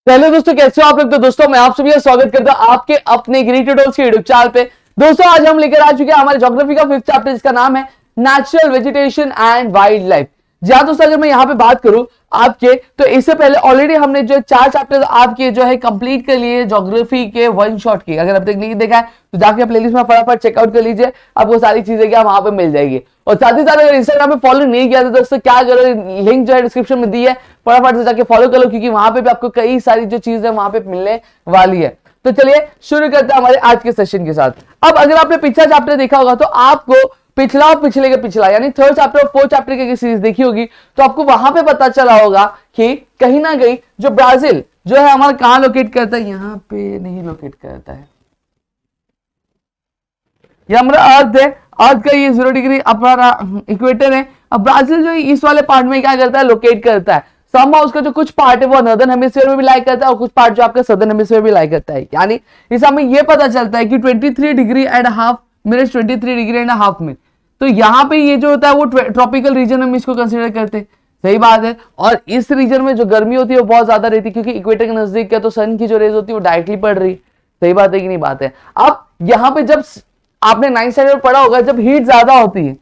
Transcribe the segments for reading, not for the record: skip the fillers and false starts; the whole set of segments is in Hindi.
पहले दोस्तों कैसे हो आप लोग। तो दोस्तों मैं आप सभी का स्वागत करता हूं आपके अपने ग्रीन ट्यूटोरियल्स के यूट्यूब चैनल पे। दोस्तों आज हम लेकर आ चुके हैं हमारे ज्योग्राफी का 5th चैप्टर जिसका नाम है natural vegetation and wildlife. जी हाँ दोस्तों, अगर मैं यहाँ पे बात करूं आपके, तो इससे पहले ऑलरेडी हमने जो 4 चैप्टर्स आपके जो है कंप्लीट कर लिए ज्योग्राफी के वन शॉट की। अगर अब तक नहीं देखा है तो जाके प्लेलिस्ट में फटाफट चेकआउट कर लीजिए, आपको सारी चीजें क्या वहां पे मिल जाएगी। और साथ ही साथ अगर इंस्टाग्राम पे फॉलो नहीं किया तो दोस्तों क्या करो, लिंक जो है डिस्क्रिप्शन में दी है, फटाफट से जाके फॉलो करो क्योंकि वहां पे भी आपको कई सारी जो चीजें वहां पे मिलने वाली है। तो चलिए शुरू करते हैं हमारे आज के सेशन के साथ। अब अगर आपने पिछला चैप्टर देखा होगा तो आपको पिछला और पिछले के पिछला यानी 3rd चैप्टर और 4th चैप्टर की सीरीज देखी होगी, तो आपको वहां पे पता चला होगा कि कहीं ना कहीं जो ब्राजील जो है हमारा कहां लोकेट करता है, यहां पे नहीं लोकेट करता है, ये हमारा अर्थ है। अर्थ का ये 0 डिग्री अपना इक्वेटर है। अब ब्राजील जो इस वाले पार्ट में क्या करता है, लोकेट करता है। समहाउ उसका जो कुछ पार्ट है वो नॉर्दर्न हेमिस्फीयर में भी लाई करता है और कुछ पार्ट जो आपका सदर्न हेमिस्फीयर में भी लाई करता है। यानी इस हमें ये पता चलता है कि 23 degree and half minute 23 degree and half में, तो यहाँ पे ये जो होता है वो ट्रॉपिकल रीजन में इसको कंसिडर करते हैं। सही बात है। और इस रीजन में जो गर्मी होती है वो बहुत ज्यादा रहती है क्योंकि इक्वेटर के नजदीक है, तो सन की जो रेज होती है वो डायरेक्टली पड़ रही। सही बात है कि नहीं बात है। अब यहाँ पे जब आपने 9th स्टैंडर्ड में पढ़ा होगा, जब हीट ज्यादा होती है,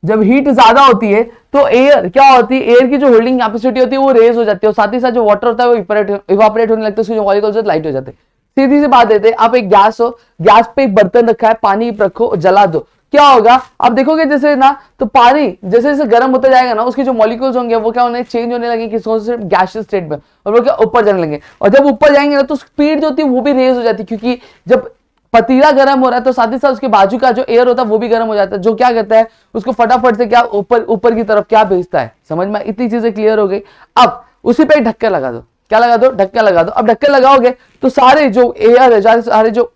जब हीट ज्यादा होती है तो एयर क्या होती है, एयर की जो होल्डिंग कैपेसिटी होती है वो रेज हो जाती है और साथ ही साथ जो वाटर होता है वो इवापोरेट होने लगता है, उसके जो मॉलिक्यूल्स लाइट हो जाते हैं। सीधी सी बात देते हैं, आप एक गैस हो, गैस पे एक बर्तन रखा है, पानी रखो, जला दो, क्या होगा आप देखोगे जैसे ना, तो पानी जैसे जैसे गर्म होता जाएगा ना, उसके जो मॉलिक्यूल्स होंगे वो क्या होने चेंज होने लगे किसको से गैसियस स्टेट में, और वो क्या ऊपर जाने लगे। और जब ऊपर जाएंगे ना तो स्पीड जो होती है वो भी रेज हो जाती है क्योंकि जब पतीला गर्म हो रहा है तो साथ ही साथ उसके बाजू का जो एयर होता है वो भी गर्म हो जाता है, जो क्या करता है उसको फटाफट से क्या ऊपर ऊपर की तरफ क्या भेजता है। समझ में इतनी चीजें क्लियर हो गई। अब उसी पे ढक्कन लगा दो, क्या लगा दो, ढक्कन लगा दो। अब ढक्कन लगाओगे तो सारे जो एयर है, सारे जो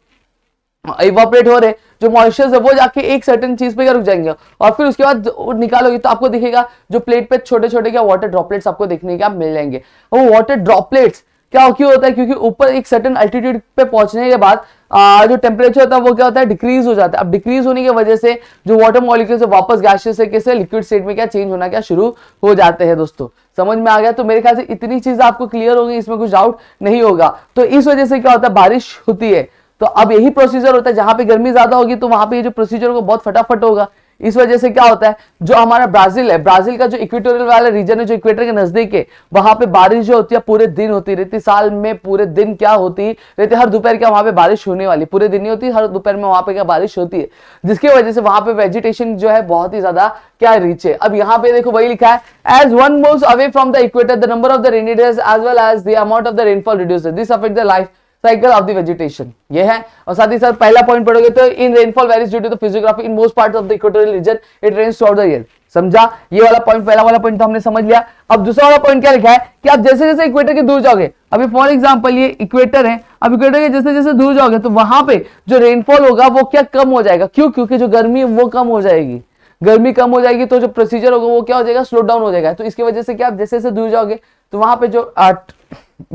इवापोरेट हो रहे जो मॉइस्चर्स है वो जाके एक सर्टेन चीज पे क्या रुक जाएंगे और फिर उसके बाद निकालोगे तो आपको दिखेगा जो प्लेट पे छोटे छोटे क्या वाटर ड्रॉपलेट्स आपको देखने क्या मिल जाएंगे। वो वाटर ड्रॉपलेट्स क्या क्यों होता है, क्योंकि ऊपर एक सर्टेन अल्टीट्यूड पे पहुंचने के बाद जो टेम्परेचर होता है वो क्या होता है, डिक्रीज हो जाता है। अब डिक्रीज होने की वजह से जो वाटर मॉलिक्यूल्स है वापस गैसियस से कैसे लिक्विड स्टेट में क्या चेंज होना क्या शुरू हो जाते हैं। दोस्तों समझ में आ गया। तो मेरे ख्याल से इतनी चीजें आपको क्लियर हो गई, इसमें कुछ डाउट नहीं होगा। तो इस वजह से क्या होता है, बारिश होती है। तो अब यही प्रोसीजर होता है, जहां पे गर्मी ज्यादा होगी तो वहां पे ये जो प्रोसीजर होगा बहुत फटाफट होगा। इस वजह से क्या होता है, जो हमारा ब्राजील है, ब्राजील का जो इक्वेटोरियल वाला रीजन है जो इक्वेटर के नजदीक है, वहां पे बारिश जो होती है पूरे दिन होती रहती, साल में पूरे दिन क्या होती रहती, हर दोपहर क्या वहां पे बारिश होने वाली, पूरे दिन नहीं होती, हर दोपहर में वहां पे क्या बारिश होती है, जिसकी वजह से वहां पे वेजिटेशन जो है बहुत ही ज्यादा क्या रिच है। अब यहाँ पे देखो वही लिखा है, as one moves away from the equator the number of the rainy days as well as the amount of the rainfall reduces, this affect the life cycle of the vegetation, ये है। और साथ ही साथ पहला पॉइंट पढ़ोगे तो in rainfall varies due to the physiography in most parts of the equatorial region it rains throughout the year. समझा, ये वाला पॉइंट, पहला वाला पॉइंट तो हमने समझ लिया। अब दूसरा वाला पॉइंट क्या लिखा है कि आप जैसे जैसे इक्वेटर के दूर जाओगे, अभी फॉर एग्जांपल ये इक्वेटर है, अब इक्वेटर के जैसे जैसे दूर जाओगे तो वहां पे जो रेनफॉल होगा वो क्या कम हो जाएगा। क्यों? क्योंकि जो गर्मी है वो कम हो जाएगी, गर्मी कम हो जाएगी तो जो प्रोसीजर होगा वो क्या हो जाएगा, स्लो डाउन हो जाएगा। तो इसकी वजह से क्या आप जैसे जैसे दूर जाओगे तो वहां पे जो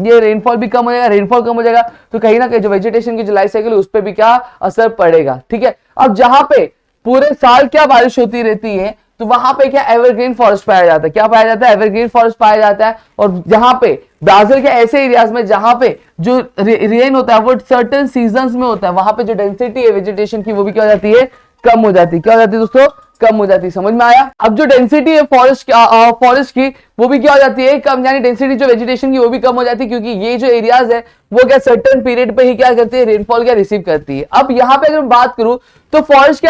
ये रेनफॉल भी कम हो जाएगा, रेनफॉल कम हो जाएगा तो कहीं ना कहीं जो वेजिटेशन की जो लाइफ साइकिल है उस पर भी क्या असर पड़ेगा। ठीक है। अब जहां पे पूरे साल क्या बारिश होती रहती है तो वहां पे क्या एवरग्रीन फॉरेस्ट पाया जाता है, क्या पाया जाता है, एवरग्रीन फॉरेस्ट पाया जाता है। और जहां पे ब्राजील के ऐसे एरियाज में जहां पे जो रेन होता है वो सर्टेन सीजन्स में होता है, वहां पे जो डेंसिटी है वेजिटेशन की वो भी क्या हो जाती है, कम हो जाती है। क्या हो जाती है दोस्तों, कम हो जाती है। समझ में आया। अब जो डेंसिटी है फॉरेस्ट की वो भी क्या हो जाती है, कम, यानी डेंसिटी जो वेजिटेशन की वो भी कम हो जाती है क्योंकि ये जो एरियाज है वो क्या सर्टेन पीरियड पे ही क्या करती है, रेनफॉल क्या रिसीव करती है। अब यहाँ पे अगर बात करूं तो फॉरेस्ट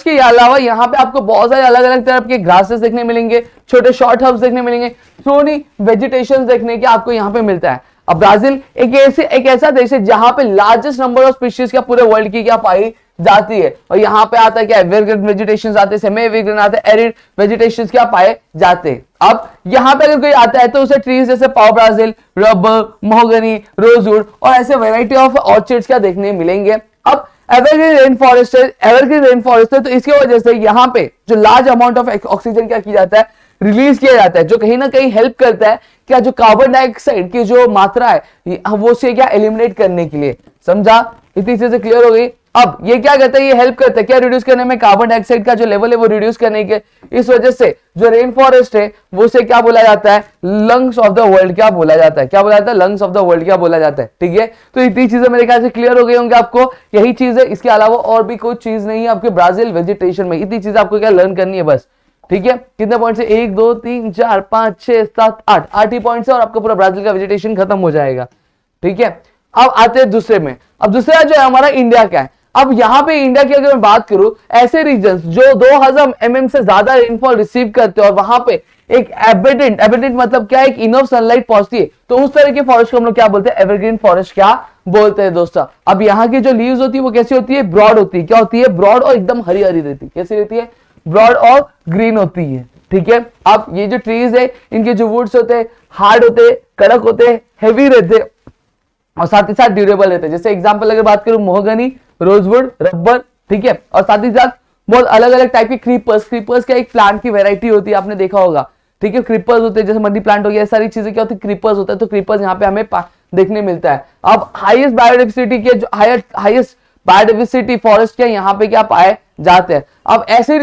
के अलावा यहाँ पे आपको बहुत सारे अलग अलग तरह के ग्रासेस देखने मिलेंगे, छोटे शॉर्ट हर्ब्स देखने मिलेंगे, थ्रोनी वेजिटेशन देखने के आपको यहाँ पे मिलता है। अब ब्राजील एक ऐसा देश है जहां पे लार्जेस्ट नंबर ऑफ स्पीशीज क्या पूरे वर्ल्ड की क्या पाई जाती है। और यहाँ पे आता है क्या, एवरग्रीन वेजिटेशन आते हैं, सेमी एवरग्रीन आते हैं, एरिड वेजिटेशन क्या पाए जाते हैं। अब यहाँ पे अगर कोई आता है तो उसे ट्रीज जैसे पाव ब्राजील, रबर, मोहगनी, रोजवुड और ऐसे वैरायटी ऑफ ऑर्चिड्स क्या देखने मिलेंगे। अब एवरग्रीन रेन फॉरेस्ट है तो इसकी वजह से यहाँ पे जो लार्ज अमाउंट ऑफ ऑक्सीजन क्या किया जाता है, रिलीज किया जाता है, जो कहीं ना कहीं हेल्प करता है क्या जो कार्बन डाइऑक्साइड की जो मात्रा है वो से क्या एलिमिनेट करने के लिए। समझा, इतनी चीजें क्लियर हो गई। अब ये क्या करता है, ये हेल्प करता है क्या रिड्यूस करने में, कार्बन डाइऑक्साइड का जो लेवल है वो रिड्यूस करने के, इस वजह से जो रेन फॉरेस्ट है वो उसे क्या बोला जाता है, लंग्स ऑफ द वर्ल्ड क्या बोला जाता है, क्या बोला जाता है, लंग्स ऑफ द वर्ल्ड क्या बोला जाता है। ठीक है, तो इतनी चीजें मेरे ख्याल से क्लियर हो गई होंगे आपको, यही चीज है, इसके अलावा और भी कोई चीज नहीं है आपके ब्राजील वेजिटेशन में, इतनी चीज आपको क्या लर्न करनी है बस। ठीक है, कितने पॉइंट है, 1 2 3 4 5 6 7 8, 8 ही पॉइंट है और आपका पूरा ब्राजील का वेजिटेशन खत्म हो जाएगा। ठीक है, अब आते हैं दूसरे में। अब दूसरा जो है हमारा इंडिया का है। अब यहां पे इंडिया की अगर मैं बात करूं, ऐसे रीजन्स जो 2000 mm से ज्यादा रेनफॉल रिसीव करते हैं और वहां पे एक एबेडेंट मतलब क्या, एक इनफ सनलाइट पहुंचती है, तो उस तरह के फॉरेस्ट को हम लोग क्या बोलते हैं, एवरग्रीन फॉरेस्ट क्या बोलते हैं दोस्तों। अब यहाँ की जो लीव्स होती है वो कैसी होती है, ब्रॉड होती है, क्या होती है, ब्रॉड और एकदम हरी हरी रहती है, कैसी रहती है, ब्रॉड और ग्रीन होती है। ठीक है, अब ये जो ट्रीज है इनके जो वुड्स होते हैं हार्ड होते हैं, कड़क होते हैं, हैवी रहते हैं और साथ ही साथ ड्यूरेबल रहते हैं। जैसे एग्जांपल अगर बात करूं, मोहगनी, रोजवुड, रबर। ठीक है, और साथ ही साथ बहुत अलग अलग टाइप के क्रीपर्स का एक प्लांट की वेराइटी होती है, आपने देखा होगा। ठीक है, क्रीपर्स होते हैं, जैसे मनी प्लांट हो गया, सारी चीजें क्या होती है, क्रीपर्स होता है। तो क्रीपर्स यहाँ पे हमें देखने मिलता है। अब हाईएस्ट बायोडाइवर्सिटी के जो हाईएस्ट बायोडाइवर्सिटी फॉरेस्ट के यहाँ पे क्या पाए जाते हैं। अब ऐसे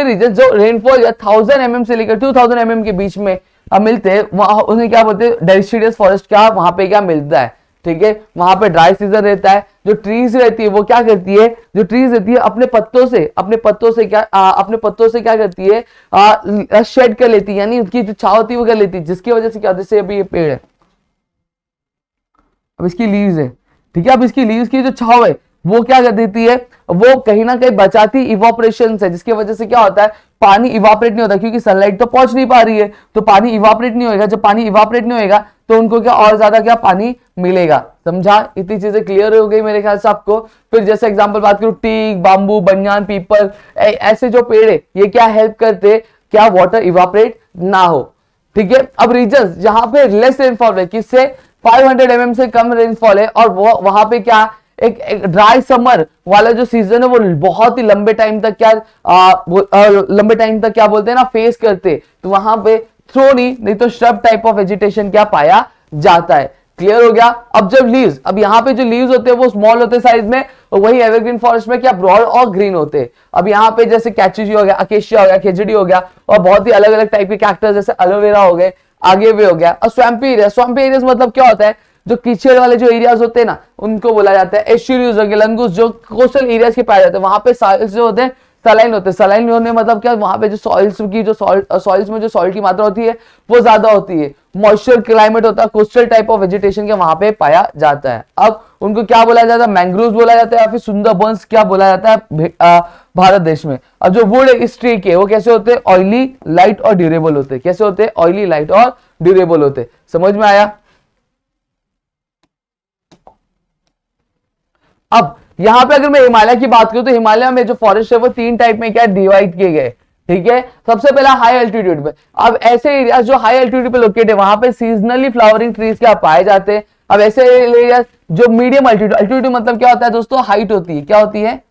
रीजन जो रेनफॉल 1000 mm से लेकर 2000 mm के बीच में मिलते हैं, वहां उन्हें क्या बोलते हैं, डेसिडियस फॉरेस्ट क्या वहां पे क्या मिलता है। ठीक है, वहां पे ड्राई सीजन रहता है, जो ट्रीज रहती है वो क्या करती है, जो ट्रीज रहती है अपने पत्तों से क्या करती है, शेड कर लेती है, यानी उसकी जो छाव होती है वो कर लेती है, जिसकी वजह से क्या, जैसे अभी ये पेड़ है, अब इसकी लीव्स है। ठीक है, अब इसकी लीव्स की जो छाव है वो क्या कर देती है, वो कहीं ना कहीं बचाती इवापोरेशन से, जिसकी वजह से क्या होता है, पानी इवापोरेट नहीं होता, क्योंकि सनलाइट तो पहुंच नहीं पा रही है, तो पानी इवापोरेट नहीं होगा। जब पानी इवापोरेट नहीं होगा तो उनको क्या और ज्यादा क्या पानी मिलेगा। समझा, इतनी चीजें क्लियर हो गई मेरे ख्याल से आपको। फिर जैसे एग्जांपल बात करूं, टीक, बाम्बू, बनियान, पीपल, ऐसे जो पेड़ है ये क्या हेल्प करते, क्या वाटर इवापोरेट ना हो। ठीक है, अब रीजन जहां पे लेस रेनफॉल है, किससे 500 mm से कम रेनफॉल है, और वो वहां पे क्या एक ड्राई समर वाला जो सीजन है वो बहुत ही लंबे टाइम तक क्या बोलते हैं ना, फेस करते, तो वहां पे थ्रोनी नहीं तो श्रब टाइप ऑफ वेजिटेशन क्या पाया जाता है। क्लियर हो गया। अब जब लीव्स, अब यहाँ पे जो लीव्स होते हैं वो स्मॉल होते हैं साइज में, और वही एवरग्रीन फॉरेस्ट में क्या ब्रॉड और ग्रीन होते हैं। अब यहाँ पे जैसे कैचुची हो गया, अकेशिया हो गया, खेजड़ी हो गया, और बहुत ही अलग अलग टाइप के कैक्टस जैसे एलोवेरा हो गए, आगे भी हो गया। और स्वैम्पी एरिया मतलब क्या होता है, जो कीचड़ वाले जो एरियाज होते हैं ना उनको बोला जाता है एस्चुरीज हो गए, लंगूस, जो कोस्टल एरियाज के पाए जाते हैं, वहां पे सॉइल्स जो होते हैं सलाइन होते हैं। सलाइन होने मतलब क्या, वहां पे जो सॉइल्स में जो सॉइल की मात्रा होती है वो ज्यादा होती है, मॉइस्चर क्लाइमेट होता है, कोस्टल टाइप ऑफ वेजिटेशन के वहां पे पाया जाता है। अब उनको क्या बोला जाता है, मैंग्रोव्स बोला जाता है, या फिर सुंदरबंस क्या बोला जाता है भारत देश में। अब जो वुड है इस ट्री के, वो कैसे होते हैं, ऑयली, लाइट और ड्यूरेबल होते हैं। कैसे होते हैं, ऑयली, लाइट और ड्यूरेबल होते हैं। समझ में आया। अब यहां पे अगर मैं हिमालय की बात करूं, तो हिमालय में जो फॉरेस्ट है वो 3 टाइप में क्या डिवाइड किए गए। ठीक है, सबसे पहला हाई एल्टीट्यूड पे। अब ऐसे एरिया जो हाई एल्टीट्यूड पे लोकेटेड है, वहां पे सीजनली फ्लावरिंग ट्रीज क्या पाए जाते हैं। अब ऐसे एरिया जो मीडियम एल्टीट्यूड मतलब क्या होता है दोस्तों, हाइट होती है, क्या होती है,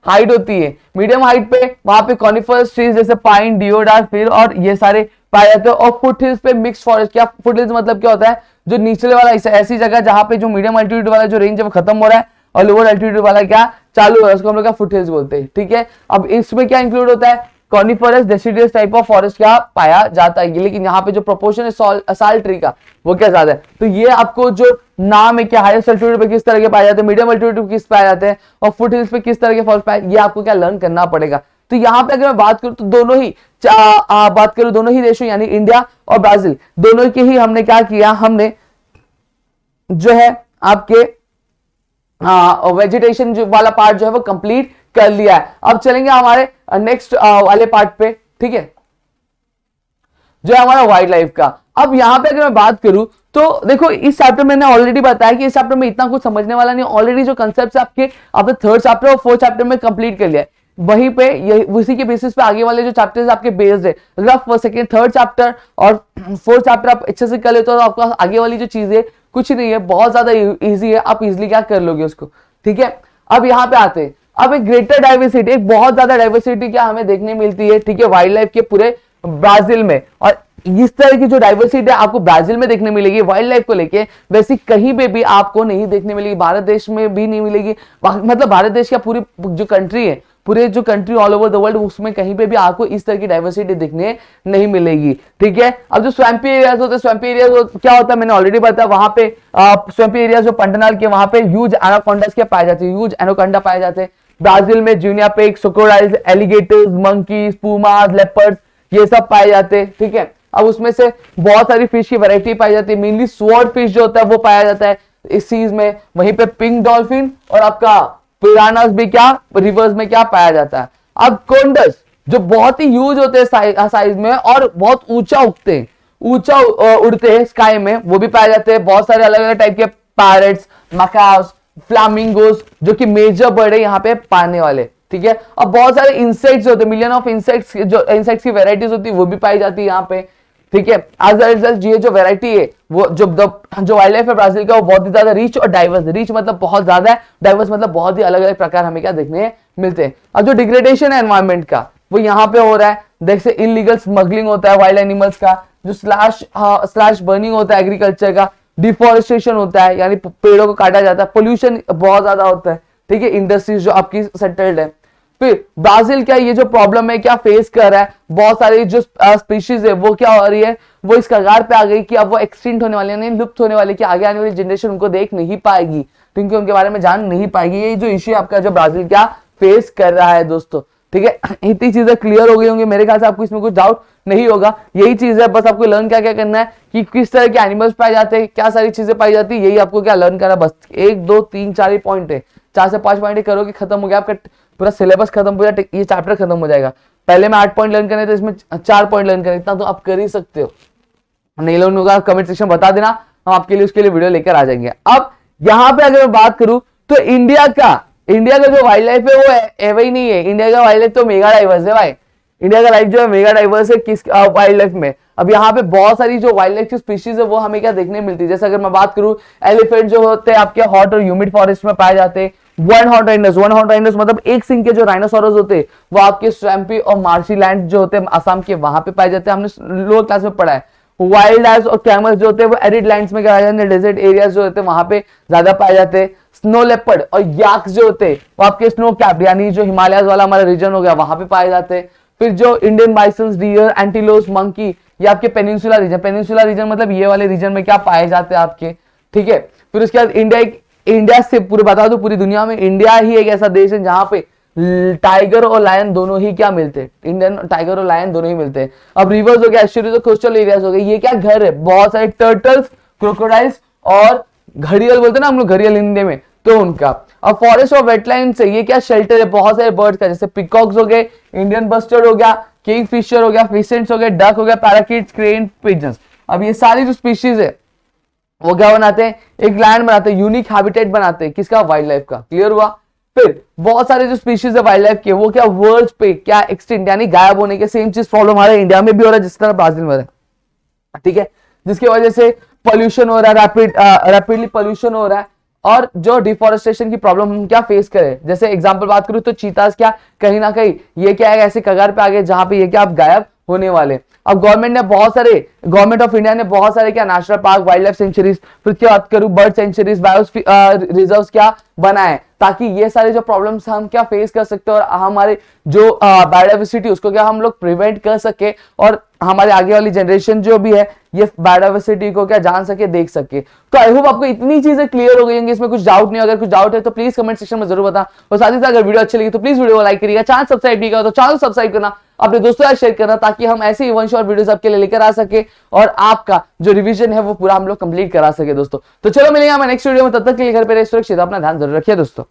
हाइट होती है। मीडियम हाइट पे वहां पे कॉनिफरस ट्रीज जैसे पाइन, डिओडार, फिर और ये सारे पाए जाते हैं। और फुट हिल्स पे मिक्स फॉरेस्ट, क्या फुट हिल्स मतलब क्या होता है, जो निचले वाला ऐसी जगह जहां पे जो मीडियम एल्टीट्यूड वाला जो रेंज है वो खत्म हो रहा है और लोअर एल्टीट्यूड वाला क्या चालू हो रहा है, उसको हम लोग क्या फुट हिल्स बोलते हैं। ठीक है, अब इसमें क्या इंक्लूड होता है, coniferous, deciduous type of forest क्या पाया जाता है। लेकिन यहाँ पे जो प्रोपोर्शन है साल ट्री का वो क्या ज्यादा है। तो ये आपको जो नाम है, क्या हाईएस्ट एल्टीट्यूड पे किस तरह के पाए जाते हैं, मीडियम एल्टीट्यूड पे किस पाए जाते हैं, और फुट हिल्स पे किस तरह के फॉरेस्ट पाए, ये आपको क्या लर्न करना पड़ेगा। तो यहाँ पे अगर मैं बात करूं तो दोनों ही देशों यानी इंडिया और ब्राजील दोनों के ही हमने क्या किया, हमने जो है आपके वेजिटेशन वाला पार्ट जो है वो कंप्लीट कर लिया है। अब चलेंगे हमारे नेक्स्ट वाले पार्ट पे। ठीक है, जो है हमारा वाइल्ड लाइफ का। अब यहां पे अगर मैं बात करूं तो देखो, इस चैप्टर में मैंने ऑलरेडी बताया कि इस चैप्टर में इतना कुछ समझने वाला नहीं, ऑलरेडी जो कंसेप्ट आपके आपने 3rd चैप्टर और 4th चैप्टर में कंप्लीट कर लिया है। वहीं पे उसी के बेसिस पे आगे वाले जो चैप्टर्स आपके बेस्ड है। अगर आप 2nd 3rd चैप्टर और 4th चैप्टर आप अच्छे से कर लेते हो तो आपका आगे वाली जो चीजें कुछ नहीं है, बहुत ज्यादा इजी है, आप इजिली क्या कर लोगे उसको। ठीक है, अब यहाँ पे आते हैं। अब एक ग्रेटर डाइवर्सिटी, एक बहुत ज्यादा डाइवर्सिटी क्या हमें देखने मिलती है। ठीक है, वाइल्ड लाइफ के पूरे ब्राजील में, और इस तरह की जो डाइवर्सिटी आपको ब्राजील में देखने मिलेगी वाइल्ड लाइफ को लेके, वैसी कहीं पे भी आपको नहीं देखने मिलेगी, भारत देश में भी नहीं मिलेगी। मतलब भारत देश का पूरी जो कंट्री है, पूरे जो country all over the world, उसमें कहीं पे भी आपको इस तरह की डाइवर्सिटी देखने नहीं मिलेगी। ठीक है, अब जो स्वैम्पी एरियाज होते हैं, स्वैम्पी एरियाज क्या होता है मैंने ऑलरेडी बताया, वहां पे स्वैम्पी एरियाज जो पंटनाल के, वहां पे ह्यूज एनाकोंडास के पाए जाते हैं, ह्यूज एनाकोंडा पाए जाते हैं। ब्राजील में जूनिया पेक, crocodiles, alligators, monkeys, pumas, leopards, ये सब पाए जाते हैं। ठीक है, अब उसमें से बहुत सारी फिश की वैरायटी पाई जाती है, मेनली स्वॉर्ड फिश जो होता है वो पाया जाता है इस सीज में। वहीं पे पिंक डॉल्फिन और आपका पिरानास भी क्या रिवर्स में क्या पाया जाता है। अब कोंडस जो बहुत ही ह्यूज होते हैं साइज में और बहुत ऊंचा उगते हैं, ऊंचा उड़ते हैं स्काई में, वो भी पाए जाते हैं। बहुत सारे अलग अलग टाइप के पैरट्स, मकाओस, फ्लामिंगोस जो कि मेजर बर्ड है यहाँ पे पाने वाले। ठीक है, अब बहुत सारे इंसेक्ट्स होते हैं, मिलियन ऑफ इंसेक्ट्स, जो इंसेक्ट्स की वेराइटीज होती है वो भी पाई जाती है यहाँ पे। ठीक है, एज अ रिजल्ट ये जो वेराइटी है वो जो वाइल्ड लाइफ है ब्राजील का, वो बहुत ही ज्यादा रिच और डाइवर्स, रिच मतलब बहुत ज्यादा है, डाइवर्स मतलब बहुत ही अलग अलग प्रकार हमें क्या देखने मिलते हैं। अब जो डिग्रेडेशन है एनवायरमेंट का वो यहाँ पे हो रहा है, जैसे इलीगल स्मगलिंग होता है वाइल्ड एनिमल्स का, जो स्लैश बर्निंग होता है एग्रीकल्चर का, डिफॉरेस्टेशन होता है यानी पेड़ों को काटा जाता है, पोल्यूशन बहुत ज्यादा होता है। ठीक है, इंडस्ट्रीज जो आपकी सेटल्ड है। फिर ब्राजील क्या ये जो प्रॉब्लम है क्या फेस कर रहा है, बहुत सारी जो स्पीशीज है वो क्या हो रही है, वो इस कगार पे आ गई कि अब वो एक्सटिंक्ट होने वाले, यानी लुप्त होने वाले, कि आगे आने वाली जनरेशन उनको देख नहीं पाएगी, क्योंकि उनके बारे में जान नहीं पाएगी। ये जो इश्यू आपका जो ब्राजील क्या फेस कर रहा है दोस्तों। ठीक है, इतनी चीजें क्लियर हो गई होंगी मेरे ख्याल से, आपको इसमें कुछ डाउट नहीं होगा। यही चीज है, बस आपको लर्न क्या क्या करना है कि किस तरह के एनिमल्स पाए जाते हैं, क्या सारी चीजें पाई जाती है, यही आपको क्या लर्न करना। बस 1 2 3 4 ही पॉइंट है, 4 से 5 पॉइंट करोगे खत्म हो गया आपका पूरा सिलेबस, खत्म, पूरा ये चैप्टर खत्म हो जाएगा। पहले में 8 पॉइंट लर्न करने थे, इसमें 4 पॉइंट लर्न करने, इतना तो आप कर ही सकते हो। नहीं लर्न होगा कमेंट सेक्शन बता देना, हम आपके लिए उसके लिए वीडियो लेकर आ जाएंगे। अब यहाँ पे अगर मैं बात करूं तो इंडिया का जो वाइल्ड लाइफ है वो एवं ही नहीं है। इंडिया का वाइल्ड लाइफ तो मेगा डाइवर्स है भाई, इंडिया का लाइफ जो है मेगा डाइवर्स है किस वाइल्ड लाइफ में। अब यहाँ पे बहुत सारी जो वाइल्ड लाइफ की स्पीशीज है वो हमें क्या देखने मिलती है, जैसे अगर मैं बात करूं एलिफेंट जो होते हैं आपके हॉट और ह्यूमिड फॉरेस्ट में पाए जाते हैं। वन हॉर्न राइनोस मतलब एक सिंह के जो राइनोसोरस होते हैं वो आपके स्वैम्पी और मार्शी लैंड जो होते हैं असम के वहां पे पाए जाते हैं, हमने लोअर क्लास में पढ़ा है। वाइल्ड एस और कैमल्स जो होते हैं वो एरिड लैंड्स में पाए जाते हैं, डेजर्ट एरियाज जो होते हैं वहां पे ज्यादा पाए जाते हैं। स्नो लेपर्ड और याक्स जो होते हैं वो आपके स्नो कैप यानी जो हिमालय वाला हमारा रीजन हो गया वहां पे पाए जाते हैं। फिर जो इंडियन बाइसन्स, डियर, एंटीलोस, मंकी, ये आपके पेनिनसुला रीजन मतलब ये वाले रीजन में क्या पाए जाते हैं आपके। ठीक है, फिर उसके बाद इंडिया से पूरे बता दो, पूरी दुनिया में इंडिया ही एक ऐसा देश है जहां पे टाइगर और लायन दोनों ही क्या मिलते हैं, इंडियन टाइगर और लायन दोनों ही मिलते हैं। अब रिवर्स हो गया, एस्चुरीज और कोस्टल एरियाज हो गए, ये क्या घर है, बहुत सारे टर्टल्स, क्रोकोडाइल्स और घड़ियाल बोलते हैं ना हम लोग, घड़ियाल हिंदी में, तो उनका। अब फॉरेस्ट और वेटलैंड से ये क्या शेल्टर है बहुत सारे बर्ड्स का, जैसे पिकॉक्स हो गए, इंडियन बस्टर्ड हो गया, किंग फिशर हो गया, फिशेंट्स हो गए, डक हो गया, पैराकिट्स, क्रेन, पिजन्स। अब ये सारी जो स्पीशीज है वो क्या बनाते हैं, एक लैंड बनाते हैं, यूनिक हैबिटेट बनाते हैं, किसका, वाइल्ड लाइफ का। क्लियर हुआ। फिर बहुत सारे जो स्पीशीज है वाइल्ड लाइफ के वो क्या वर्ल्ड पे क्या एक्सटिंक्ट यानी गायब होने के, सेम चीज प्रॉब्लम हमारे इंडिया में भी हो रहा है जिस तरह ब्राजील में हो रहा है। ठीक है, जिसकी वजह से पॉल्यूशन हो रहा है, रैपिडली पॉल्यूशन हो रहा है, और जो डिफॉरेस्टेशन की प्रॉब्लम हम क्या फेस करें। जैसे एग्जांपल बात करूं तो चीतास क्या कहीं ना कहीं ये क्या है ऐसे कगार पे आ गए जहां पे ये क्या आप गायब होने वाले। अब गवर्नमेंट ऑफ इंडिया ने बहुत सारे क्या national park, wild life sanctuaries, फिर क्या बात करूं बर्ड सेंचुरीज, बायोस्फीयर रिजर्व्स क्या बनाए, ताकि ये सारे जो प्रॉब्लम्स हम क्या फेस कर सकते हैं और हमारे जो बायोडाइवर्सिटी उसको क्या हम लोग प्रिवेंट कर सके, और हमारे आगे वाली जनरेशन जो भी है ये बायोडाइवर्सिटी को क्या जान सके, देख सके। तो आई होप आपको इतनी चीजें क्लियर हो गई होंगी, इसमें कुछ डाउट नहीं। अगर कुछ डाउट है तो प्लीज कमेंट सेक्शन में जरूर बता, और साथ ही साथ अगर वीडियो अच्छी लगी तो प्लीज वीडियो को लाइक करिएगा, चैनल सब्सक्राइब नहीं करा तो चैनल सब्सक्राइब करना, अपने दोस्तों से शेयर करना, ताकि हम ऐसे इवेंट्स और वीडियोस आपके लिए लेकर आ सके और आपका जो रिवीजन है वो पूरा हम लोग कंप्लीट करा सके दोस्तों। तो चलो मिलेंगे हमें नेक्स्ट वीडियो में, तब तक के लिए घर पे रहिए सुरक्षित, अपना ध्यान जरूर रखिए दोस्तों।